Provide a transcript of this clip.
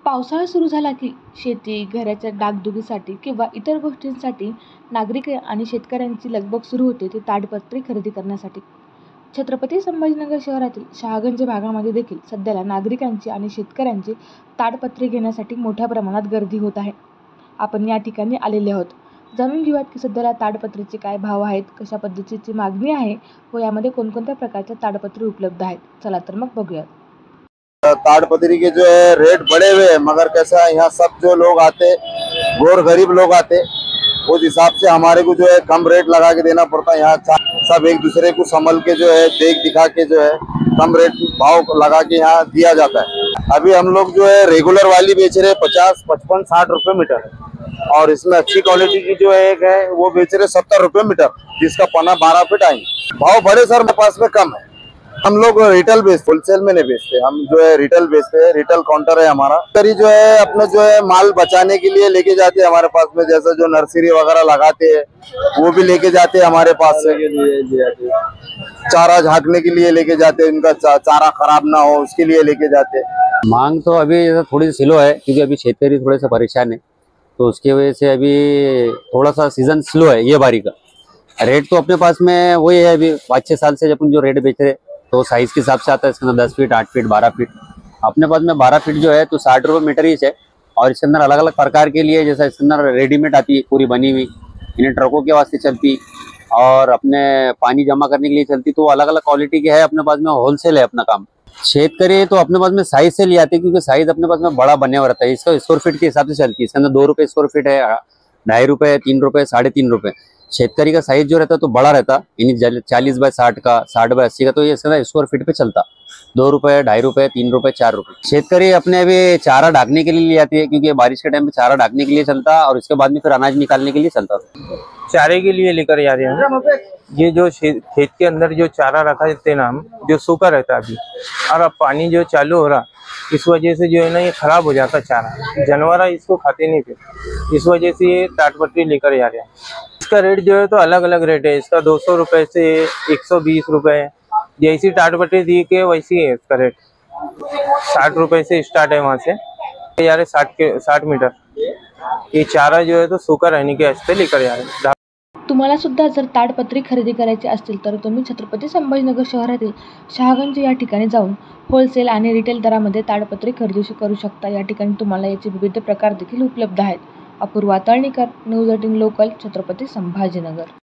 पावसाळा सुरू झाला की शेती, घराच्या डागडुजीसाठी किंवा इतर गोष्टींसाठी नागरिक आणि शेतकऱ्यांची लगबग सुरू होते ती ताडपत्री खरेदी करण्यासाठी. छत्रपती संभाजीनगर शहरातील शहागंज भागामध्ये देखील सध्याला नागरिकांची आणि शेतकऱ्यांची ताडपत्री घेण्यासाठी मोठ्या प्रमाणात गर्दी होत आहे. आपण या ठिकाणी आलेले आहोत. जाणून घेऊयात की सध्याला ताडपत्रीचे काय भाव आहेत, कशा पद्धतीची मागणी आहे व यामध्ये कोणकोणत्या प्रकारच्या ताडपत्री उपलब्ध आहेत. चला तर मग बघूयात. ताड़पत्री के जो है रेट बढ़े हुए हैं, मगर कैसा है यहाँ सब जो लोग आते, गोर गरीब लोग आते, उस हिसाब से हमारे को जो है कम रेट लगा के देना पड़ता है। यहाँ सब एक दूसरे को संभल के जो है देख दिखा के जो है कम रेट भाव लगा के यहाँ दिया जाता है। अभी हम लोग जो है रेगुलर वाली बेच रहे 50, 55, 60 रुपए मीटर, और इसमें अच्छी क्वालिटी की जो है एक है वो बेच रहे 70 रुपए मीटर, जिसका पना 12 फीट आएंगे। भाव बड़े सर मेरे पास में कम है। हम लोग रिटेल बेचते, होलसेल में नहीं बेचते, हम जो है रिटेल बेचते हैं। रिटेल काउंटर है हमारा। करी जो है अपने जो है माल बचाने के लिए लेके जाते हैं हमारे पास में, जैसे जो नर्सरी वगैरह लगाते हैं वो भी लेके जाते हैं हमारे पास से। चारा झाँकने के लिए लेके जाते हैं, इनका चारा खराब ना हो उसके लिए लेके जाते हैं। मांग तो अभी थोड़ी सी स्लो है क्योंकि अभी शेतकरी थोड़े से परेशान है, तो उसकी वजह से अभी थोड़ा सा सीजन स्लो है ये बारी का। रेट तो अपने पास में वही है, अभी 5-6 साल से अपन जो रेट बेच रहे तो साइज के हिसाब से आता है। इसके अंदर 10 फीट, 8 फीट, 12 फीट। अपने पास में 12 फीट जो है तो 60 रुपये मीटर ही है। और इसके अंदर अलग अलग प्रकार के लिए, जैसा इसके अंदर रेडीमेड आती है पूरी बनी हुई, इन्हें ट्रकों के वास्ते चलती और अपने पानी जमा करने के लिए चलती, तो अलग अलग क्वालिटी के है। अपने पास में होलसेल है अपना काम। शेतकरी तो अपने पास में साइज से ले आते हैं क्योंकि साइज अपने पास में बड़ा बने हुआ रहता है। इसका स्क्वायर फीट के हिसाब से चलती है। इसके अंदर 2 रुपये स्क्वायर फीट है, 2.5 रुपये, 3 रुपये, 3.5 रुपये। शेतकरी का साइज जो रहता है तो बड़ा रहता, यानी 40 बाय 60 का, 60 बाय 80 का, तो ये इसका स्क्वायर फीट पे चलता 2 रुपये, 2.5 रुपये, 3 रुपये, 4 रुपये। शेतकरी अपने अभी चारा ढाकने के लिए ले आती है क्योंकि बारिश के टाइम पे चारा ढाकने के लिए चलता और उसके बाद में फिर अनाज निकालने के लिए चलता। चारे के लिए लेकर जा रहे हैं। ये जो खेत के अंदर जो चारा रखा देते हैं ना हम, जो सूखा रहता है अभी, और अब पानी जो चालू हो रहा, इस वजह से जो है ना ये खराब हो जाता चारा, जानवर इसको खाते नहीं फिर, इस वजह से ये ताड़पत्री लेकर जा रहे हैं। इसका रेट जो है तो अलग अलग रेट है। इसका 200 रुपये से 120 रुपये, जैसी ताड़पत्री दी के वैसी है इसका रेट। 60 रुपये से स्टार्ट है वहाँ से यार 60 मीटर। ये चारा जो है तो सूखा रहने के वास्ते लेकर जा रहे हैं। तुम्हाला सुद्धा जर ताडपत्री खरेदी करायची असतील तर तुम्ही छत्रपती संभाजीनगर शहरातील शहागंज या ठिकाणी जाऊन होलसेल आणि रिटेल दरामध्ये ताडपत्री खरेदी करू शकता। या ठिकाणी तुम्हाला याचे विविध प्रकार देखील उपलब्ध आहेत। Apurva Talnikar, news 18 local, Chhatrapati Sambhajinagar.